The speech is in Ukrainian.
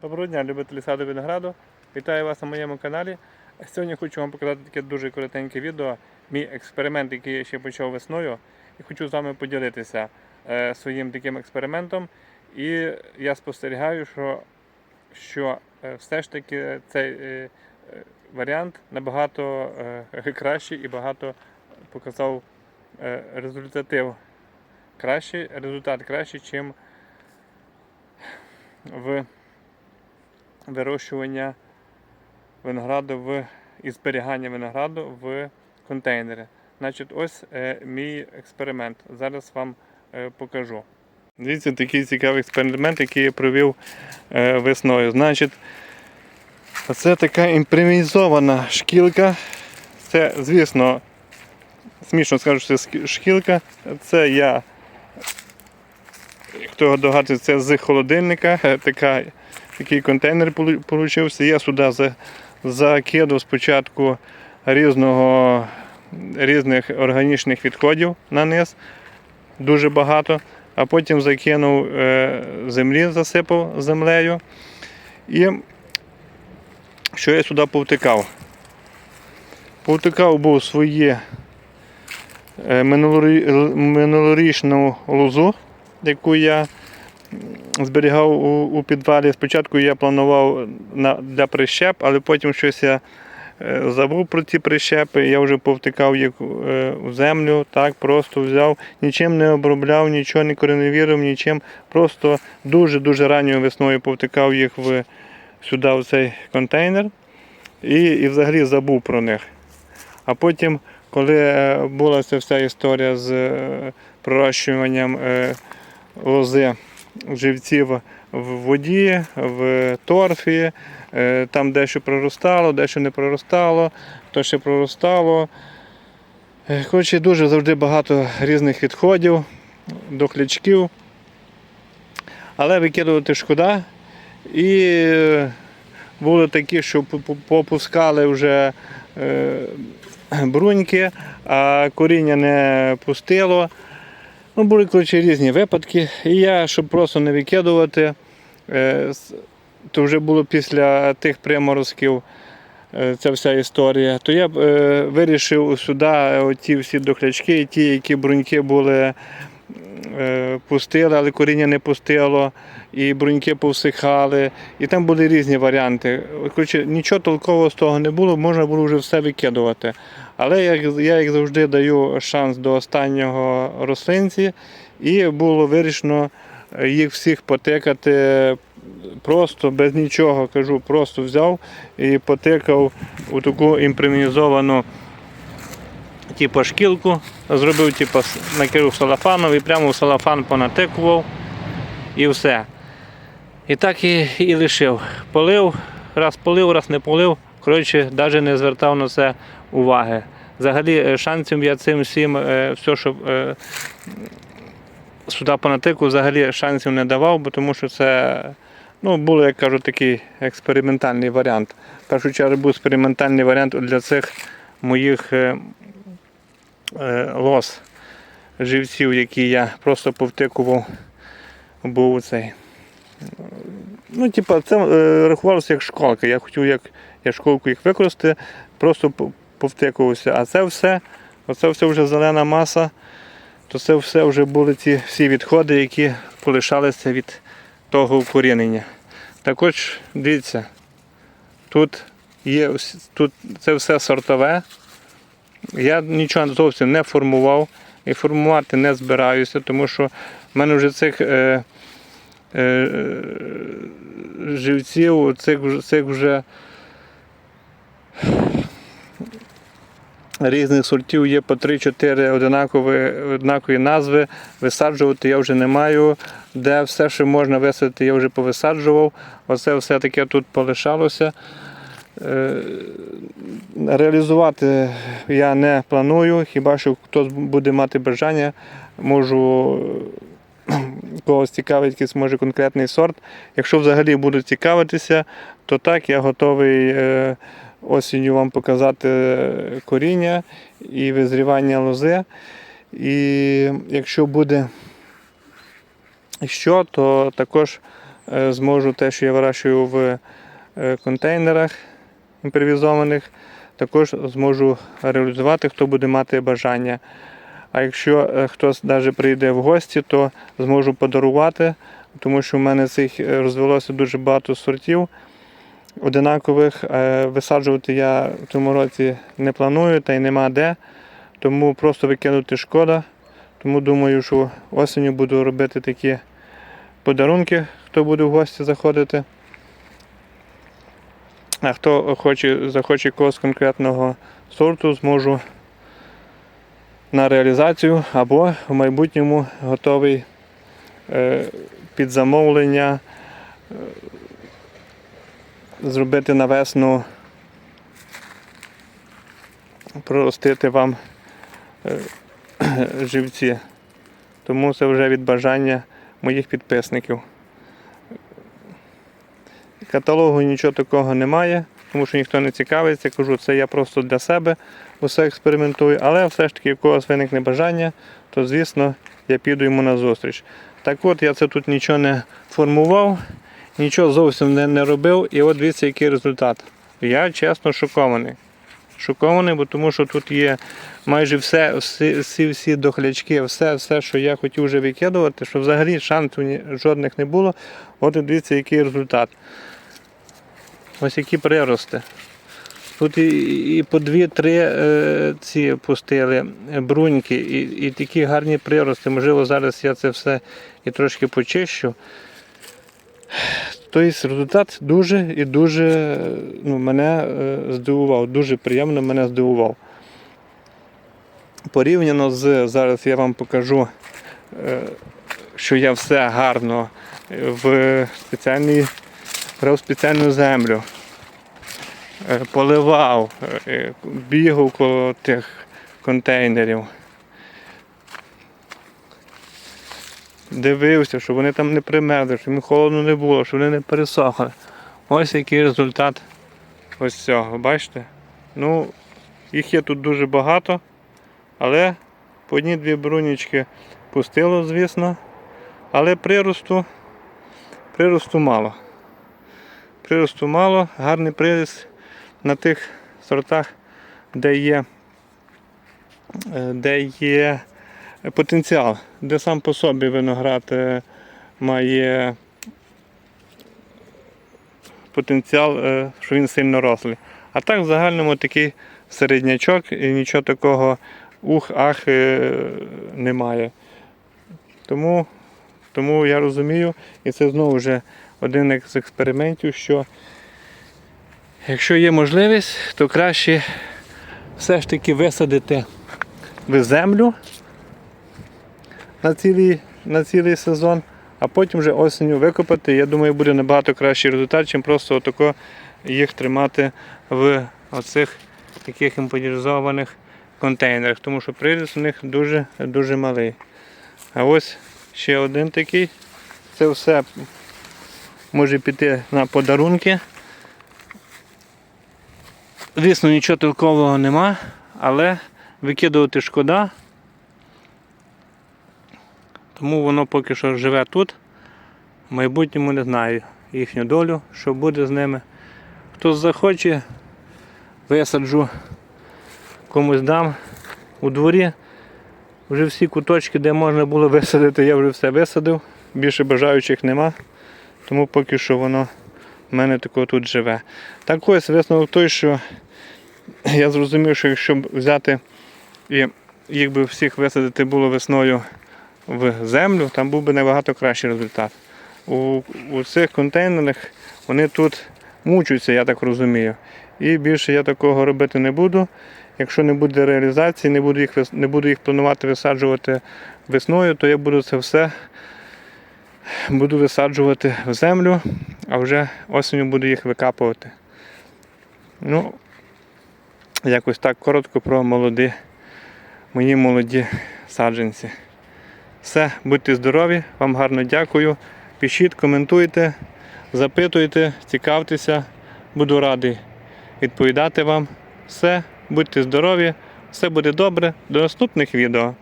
Доброго дня, любителі саду винограду. Вітаю вас на моєму каналі. Сьогодні хочу вам показати таке дуже коротеньке відео. Мій експеримент, який я ще почав весною. І хочу з вами поділитися своїм таким експериментом. І я спостерігаю, що все ж таки цей варіант набагато кращий і багато показав результат кращий, ніж в вирощування винограду і зберігання винограду в контейнері. Значить, ось мій експеримент. Зараз вам покажу. Дивіться, такий цікавий експеримент, який я провів весною. Значить, це така імпровізована шкілка. Це, звісно, смішно скажу, що це шкілка. Це я, хто догадується, це з холодильника. Такий контейнер получився. Я сюди закидав спочатку різних органічних відходів на низ, дуже багато, а потім закинув землі, засипав землею. І що я сюди повтикав? Повтикав був свої минулорічну лозу, яку я зберігав у підвалі. Спочатку я планував для прищеп, але потім щось я забув про ці прищепи, я вже повтикав їх в землю, так, просто взяв, нічим не обробляв, нічого не кореневірив, нічим, просто дуже ранньою весною повтикав їх сюди, в цей контейнер, і взагалі забув про них. А потім, коли була ця вся історія з пророщуванням лози, живців в воді, в торфі, там дещо проростало, дещо не проростало, то ще проростало. Коротше, дуже завжди багато різних відходів, дохлячків. Але викидувати шкода. І були такі, що попускали вже бруньки, а коріння не пустило. Ну, були, коротше, різні випадки. І я, щоб просто не викидувати, то вже було після тих приморозків ця вся історія, то я вирішив сюди ті всі дохлячки, ті, які бруньки були пустили, але коріння не пустило, і бруньки повсихали, і там були різні варіанти. Коротше, нічого толкового з того не було, можна було вже все викидувати. Але я, як завжди, даю шанс до останнього рослинці, і було вирішено їх всіх потикати просто, без нічого, кажу, просто взяв і потикав у таку імпровізовану шкілку, зробив, накрив салафаном і прямо в салафан понатикував і все. І так і лишив. Полив, раз не полив, коротше, навіть не звертав на це уваги. Взагалі шансів я цим всім, все, що сюди понатикав, взагалі шансів не давав, бо тому що це, був, як кажу, такий експериментальний варіант. В першу чергу був експериментальний варіант для цих моїх лоз, живців, які я просто повтикував, був цей. Це рахувалося як школка. Я хотів, як школку їх використати, просто повтикувався. А оце все вже зелена маса, то це все вже були ці всі відходи, які полишалися від того укорінення. Також, дивіться, тут це все сортове. Я нічого зовсім не формував і формувати не збираюся, тому що в мене вже цих живців, цих вже різних сортів є по 3-4 однакові назви. Висаджувати я вже не маю. Де все, що можна висадити, я вже повисаджував. Оце все таке тут полишалося. Реалізувати я не планую, хіба що хтось буде мати бажання, можу, когось цікавить якийсь, може, конкретний сорт. Якщо взагалі будуть цікавитися, то так, я готовий осінню вам показати коріння і визрівання лози. І якщо буде що, то також зможу те, що я вирощую в контейнерах імпровізованих, також зможу реалізувати, хто буде мати бажання. А якщо хтось навіть прийде в гості, то зможу подарувати, тому що в мене цих розвелося дуже багато сортів одинакових. Висаджувати я в цьому році не планую, та й нема де, тому просто викинути шкода. Тому думаю, що осінню буду робити такі подарунки, хто буде в гості заходити. А хто захоче якогось конкретного сорту, зможу на реалізацію або в майбутньому готовий під замовлення зробити на весну, проростити вам живці. Тому це вже від бажання моїх підписників. Каталогу нічого такого немає, тому що ніхто не цікавиться. Кажу, це я просто для себе усе експериментую, але все ж таки, у когось виникне бажання, то звісно я піду йому на зустріч. Так от, я це тут нічого не формував, нічого зовсім не робив, і от дивіться, який результат. Я чесно шокований. Шокований, бо тому що тут є майже всі дохлячки, все, що я хотів вже викидувати, що взагалі шансів жодних не було. От і дивіться, який результат. Ось які прирости. Тут і по 2-3 ці пустили бруньки, і такі гарні прирости. Можливо, зараз я це все і трошки почищу. Тобто результат дуже і дуже мене здивував, дуже приємно мене здивував. Порівняно з, зараз я вам покажу, що я все гарно брав спеціальну землю, поливав, бігав коло тих контейнерів. Дивився, щоб вони там не примерзли, щоб їм холодно не було, щоб вони не пересохли. Ось який результат ось цього, бачите? Ну, їх є тут дуже багато, але по одній-дві брунічки пустило, звісно, але приросту мало. Приросту мало, гарний приріст на тих сортах, де є потенціал, де сам по собі виноград має потенціал, що він сильно рослий. А так в загальному такий середнячок і нічого такого ух-ах немає. Тому я розумію, і це знову вже один з експериментів, що якщо є можливість, то краще все ж таки висадити в землю на цілий сезон, а потім вже осінню викопати. Я думаю, буде набагато кращий результат, чим просто отако їх тримати в оцих таких імпровізованих контейнерах, тому що приріст у них дуже малий. А ось ще один такий. Це все може піти на подарунки. Звісно, нічого толкового нема, але викидувати шкода. Тому воно поки що живе тут. В майбутньому не знаю їхню долю, що буде з ними. Хто захоче, висаджу, комусь дам. У дворі вже всі куточки, де можна було висадити, я вже все висадив. Більше бажаючих нема. Тому поки що воно в мене тако тут живе. Так ось висновок той, що я зрозумів, що якщо взяти і їх би всіх висадити було весною в землю, там був би набагато кращий результат. У цих контейнерах вони тут мучаються, я так розумію. І більше я такого робити не буду. Якщо не буде реалізації, не буду їх планувати висаджувати весною, то я буду це все висаджувати в землю, а вже осінню буду їх викапувати. Ну, якось так коротко про мої молоді саджанці. Все, будьте здорові, вам гарно дякую. Пишіть, коментуйте, запитуйте, цікавтеся. Буду радий відповідати вам. Все, будьте здорові, все буде добре. До наступних відео.